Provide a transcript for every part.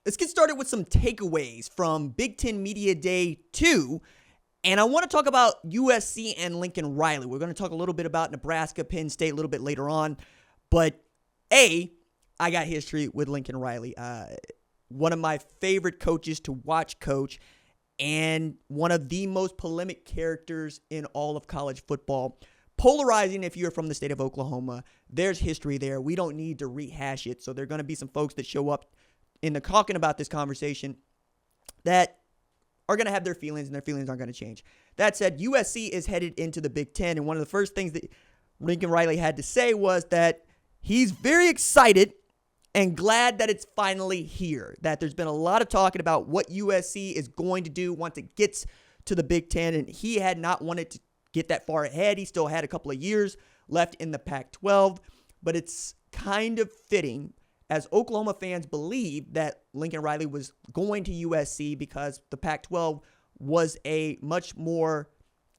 Let's get started with some takeaways from Big Ten Media Day 2. And I want to talk about USC and Lincoln Riley. We're going to talk a little bit about Nebraska, Penn State a little bit later on. But I got history with Lincoln Riley. One of my favorite coaches to watch coach and one of the most polemic characters in all of college football. Polarizing if you're from the state of Oklahoma. There's history there. We don't need to rehash it. So there are going to be some folks that show up in the talking about this conversation that are going to have their feelings, and their feelings aren't going to change. That said, USC is headed into the Big Ten, and one of the first things that Lincoln Riley had to say was that he's very excited and glad that it's finally here, that there's been a lot of talking about what USC is going to do once it gets to the Big Ten, and he had not wanted to get that far ahead. He still had a couple of years left in the Pac-12, but it's kind of fitting as Oklahoma fans believe that Lincoln Riley was going to USC because the Pac-12 was a much more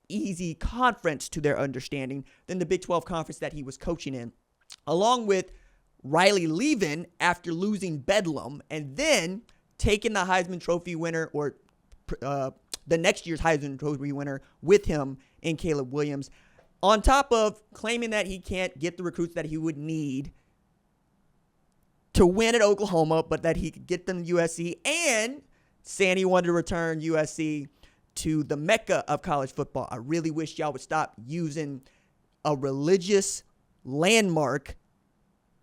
easy conference to their understanding than the Big 12 conference that he was coaching in, along with Riley leaving after losing Bedlam and then taking the Heisman Trophy winner or the next year's Heisman Trophy winner with him in Caleb Williams, on top of claiming that he can't get the recruits that he would need to win at Oklahoma, but that he could get them to USC, and saying he wanted to return USC to the mecca of college football. I really wish y'all would stop using a religious landmark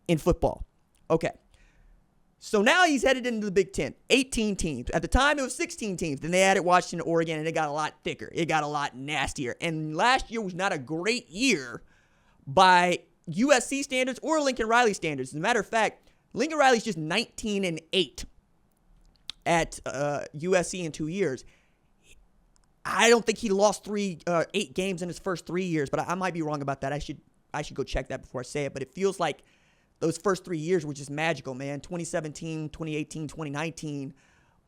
in football. Okay. So now he's headed into the Big Ten. 18 teams. At the time, it was 16 teams. Then they added Washington, Oregon, and it got a lot thicker. It got a lot nastier. And last year was not a great year by USC standards or Lincoln Riley standards. As a matter of fact, Lincoln Riley's just 19-8 at USC in 2 years. I don't think he lost 8 games in his first 3 years, but I might be wrong about that. I should go check that before I say it. But it feels like those first 3 years were just magical, man. 2017, 2018, 2019,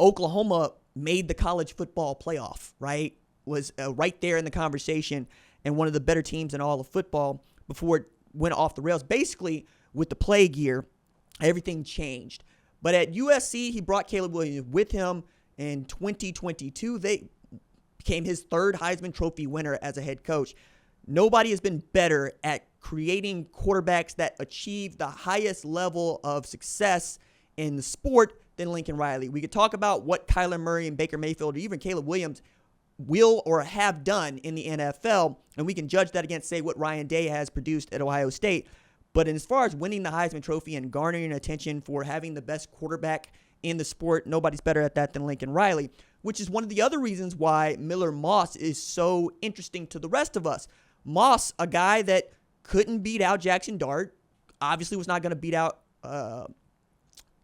Oklahoma made the college football playoff, right? Was right there in the conversation and one of the better teams in all of football before it went off the rails. Basically, with the plague year, everything changed. But at USC, he brought Caleb Williams with him in 2022. They became his third Heisman Trophy winner as a head coach. Nobody has been better at creating quarterbacks that achieve the highest level of success in the sport than Lincoln Riley. We could talk about what Kyler Murray and Baker Mayfield or even Caleb Williams will or have done in the NFL, and we can judge that against, say, what Ryan Day has produced at Ohio State. But as far as winning the Heisman Trophy and garnering attention for having the best quarterback in the sport, nobody's better at that than Lincoln Riley, which is one of the other reasons why Miller Moss is so interesting to the rest of us. Moss, a guy that couldn't beat out Jackson Dart, obviously was not going to beat out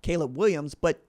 Caleb Williams, but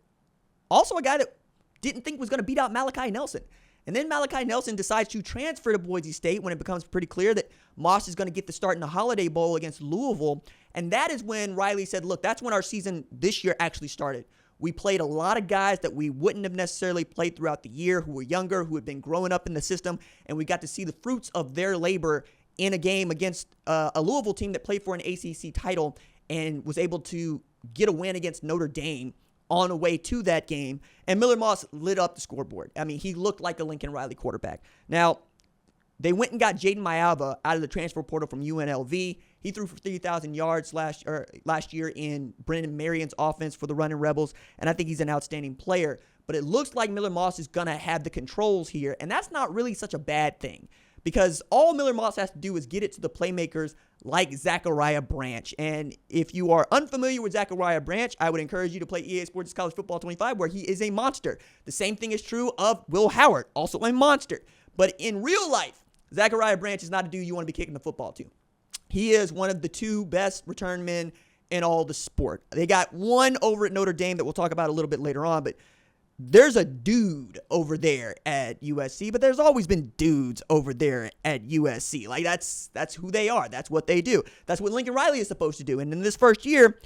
also a guy that didn't think was going to beat out Malachi Nelson. And then Malachi Nelson decides to transfer to Boise State when it becomes pretty clear that Moss is going to get the start in the Holiday Bowl against Louisville. And that is when Riley said, look, that's when our season this year actually started. We played a lot of guys that we wouldn't have necessarily played throughout the year, who were younger, who had been growing up in the system, and we got to see the fruits of their labor in a game against a Louisville team that played for an ACC title and was able to get a win against Notre Dame on the way to that game. And Miller Moss lit up the scoreboard. I mean, he looked like a Lincoln Riley quarterback. Now, they went and got Jaden Mayava out of the transfer portal from UNLV. He threw for 3,000 yards last year in Brendan Marion's offense for the Running Rebels, and I think he's an outstanding player. But it looks like Miller Moss is going to have the controls here, and that's not really such a bad thing, because all Miller Moss has to do is get it to the playmakers like Zachariah Branch. And if you are unfamiliar with Zachariah Branch, I would encourage you to play EA Sports College Football 25, where he is a monster. The same thing is true of Will Howard, also a monster. But in real life, Zachariah Branch is not a dude you want to be kicking the football to. He is one of the 2 best return men in all the sport. They got one over at Notre Dame that we'll talk about a little bit later on, but there's a dude over there at USC, but there's always been dudes over there at USC. Like, that's who they are. That's what they do. That's what Lincoln Riley is supposed to do. And in this first year,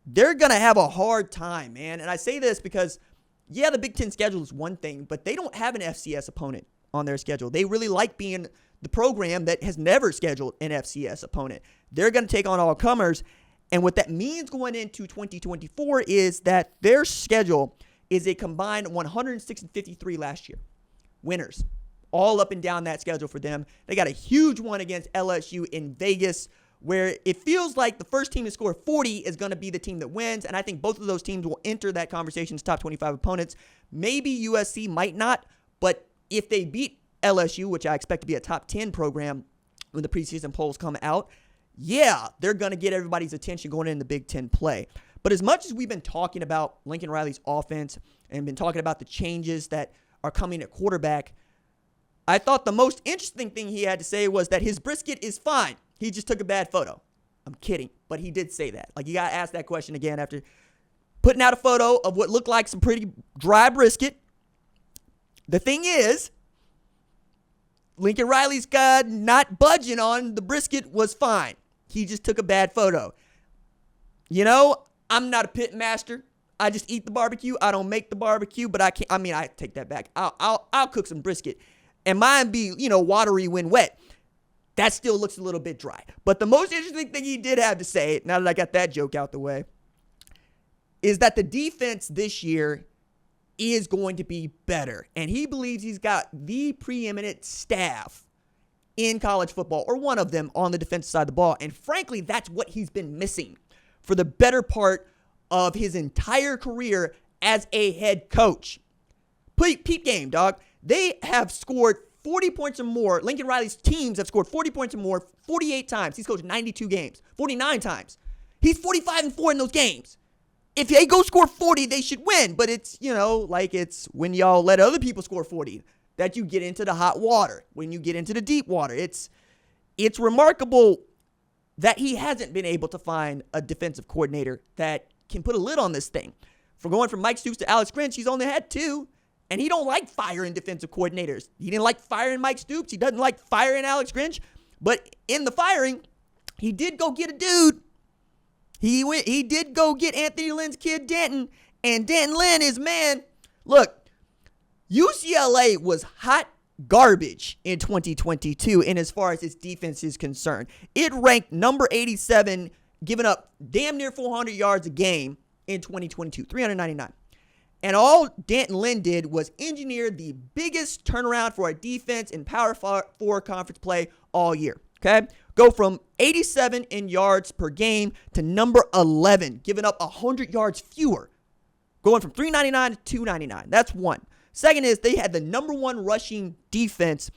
they're going to have a hard time, man. And I say this because, yeah, the Big Ten schedule is one thing, but they don't have an FCS opponent on their schedule. They really like being the program that has never scheduled an FCS opponent. They're going to take on all comers. And what that means going into 2024 is that their schedule is a combined 106-53 last year. Winners. All up and down that schedule for them. They got a huge one against LSU in Vegas, where it feels like the first team to score 40 is going to be the team that wins, and I think both of those teams will enter that conversation as top 25 opponents. Maybe USC might not, but if they beat LSU, which I expect to be a top 10 program when the preseason polls come out, yeah, they're going to get everybody's attention going in the Big Ten play. But as much as we've been talking about Lincoln Riley's offense and been talking about the changes that are coming at quarterback, I thought the most interesting thing he had to say was that his brisket is fine. He just took a bad photo. I'm kidding, but he did say that. Like, you got to ask that question again after putting out a photo of what looked like some pretty dry brisket. The thing is, Lincoln Riley's guy not budging on the brisket was fine. He just took a bad photo. You know, I'm not a pit master. I just eat the barbecue. I don't make the barbecue, but I take that back. I'll cook some brisket, and mine be, watery when wet. That still looks a little bit dry. But the most interesting thing he did have to say, now that I got that joke out the way, is that the defense this year is going to be better. And he believes he's got the preeminent staff in college football, or one of them, on the defensive side of the ball. And frankly, that's what he's been missing for the better part of his entire career as a head coach. Peep game, dog. They have scored 40 points or more. Lincoln Riley's teams have scored 40 points or more 48 times. He's coached 92 games, 49 times. He's 45-4 in those games. If they go score 40, they should win. But it's, it's when y'all let other people score 40 that you get into the hot water, when you get into the deep water. It's remarkable that he hasn't been able to find a defensive coordinator that can put a lid on this thing. From going from Mike Stoops to Alex Grinch, he's only had two. And he don't like firing defensive coordinators. He didn't like firing Mike Stoops. He doesn't like firing Alex Grinch. But in the firing, he did go get a dude. He did go get Anthony Lynn's kid, D'Anton. And D'Anton Lynn is, man, look, UCLA was hot garbage in 2022 in as far as its defense is concerned. It ranked number 87, giving up damn near 400 yards a game in 2022, 399. And all D'Anton Lynn did was engineer the biggest turnaround for a defense in Power 4 conference play all year. Okay? Go from 87 in yards per game to number 11, giving up 100 yards fewer. Going from 399 to 299. That's one. Second is they had the number 1 rushing defense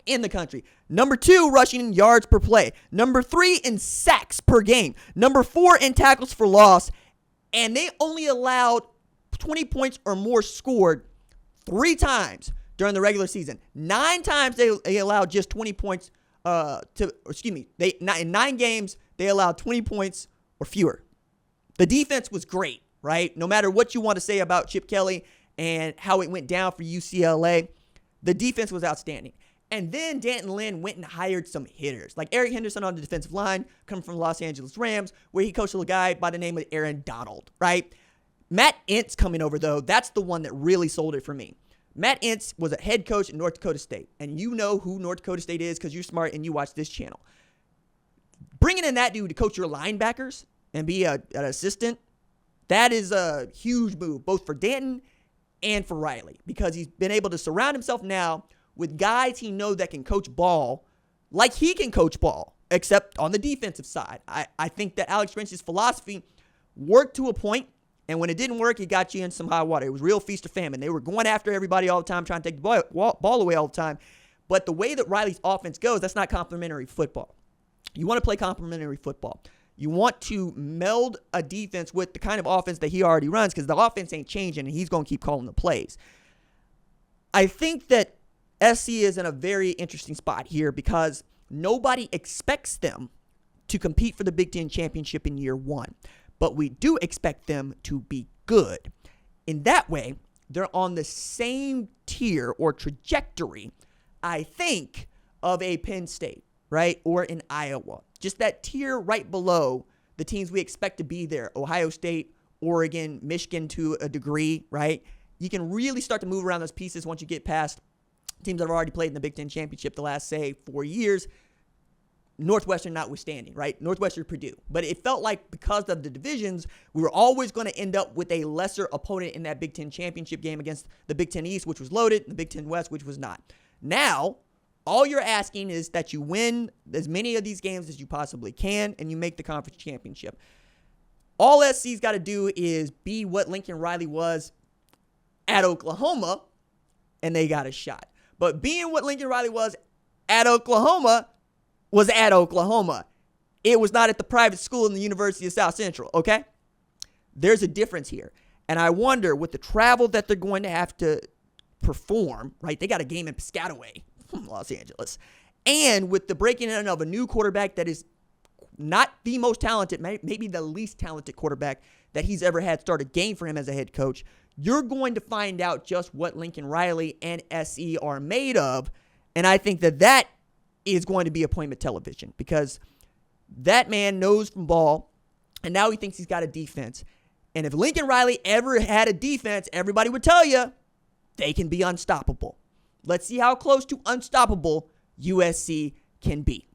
in the country. Number 2 rushing in yards per play. Number 3 in sacks per game. Number 4 in tackles for loss. And they only allowed 20 points or more scored 3 times during the regular season. 9 times they allowed just 20 points in 9 games, they allowed 20 points or fewer. The defense was great, right? No matter what you want to say about Chip Kelly and how it went down for UCLA, the defense was outstanding. And then D'Anton Lynn went and hired some hitters, like Eric Henderson on the defensive line, coming from the Los Angeles Rams, where he coached a guy by the name of Aaron Donald, right? Matt Entz coming over, though, that's the one that really sold it for me. Matt Entz was a head coach at North Dakota State, and you know who North Dakota State is because you're smart and you watch this channel. Bringing in that dude to coach your linebackers and be an assistant, that is a huge move, both for D'Anton and for Riley, because he's been able to surround himself now with guys he knows that can coach ball like he can coach ball, except on the defensive side. I think that Alex Grinch's philosophy worked to a point. And when it didn't work, he got you in some hot water. It was real feast or famine. They were going after everybody all the time, trying to take the ball away all the time. But the way that Riley's offense goes, that's not complementary football. You want to play complementary football. You want to meld a defense with the kind of offense that he already runs, because the offense ain't changing, and he's going to keep calling the plays. I think that SC is in a very interesting spot here because nobody expects them to compete for the Big Ten championship in year one. But we do expect them to be good. In that way, they're on the same tier or trajectory, I think, of a Penn State, right? Or in Iowa. Just that tier right below the teams we expect to be there. Ohio State, Oregon, Michigan to a degree, right? You can really start to move around those pieces once you get past teams that have already played in the Big Ten championship the last, say, 4 years. Northwestern notwithstanding, right? Northwestern, Purdue. But it felt like because of the divisions, we were always going to end up with a lesser opponent in that Big Ten championship game against the Big Ten East, which was loaded, and the Big Ten West, which was not. Now, all you're asking is that you win as many of these games as you possibly can, and you make the conference championship. All SC's got to do is be what Lincoln Riley was at Oklahoma, and they got a shot. But being what Lincoln Riley was at Oklahoma was at Oklahoma. It was not at the private school in the University of South Central, okay? There's a difference here. And I wonder, with the travel that they're going to have to perform, right? They got a game in Piscataway, Los Angeles. And with the breaking in of a new quarterback that is not the most talented, maybe the least talented quarterback that he's ever had start a game for him as a head coach, you're going to find out just what Lincoln Riley and SC are made of. And I think that is going to be appointment television, because that man knows from ball, and now he thinks he's got a defense. And if Lincoln Riley ever had a defense, everybody would tell you they can be unstoppable. Let's see how close to unstoppable USC can be.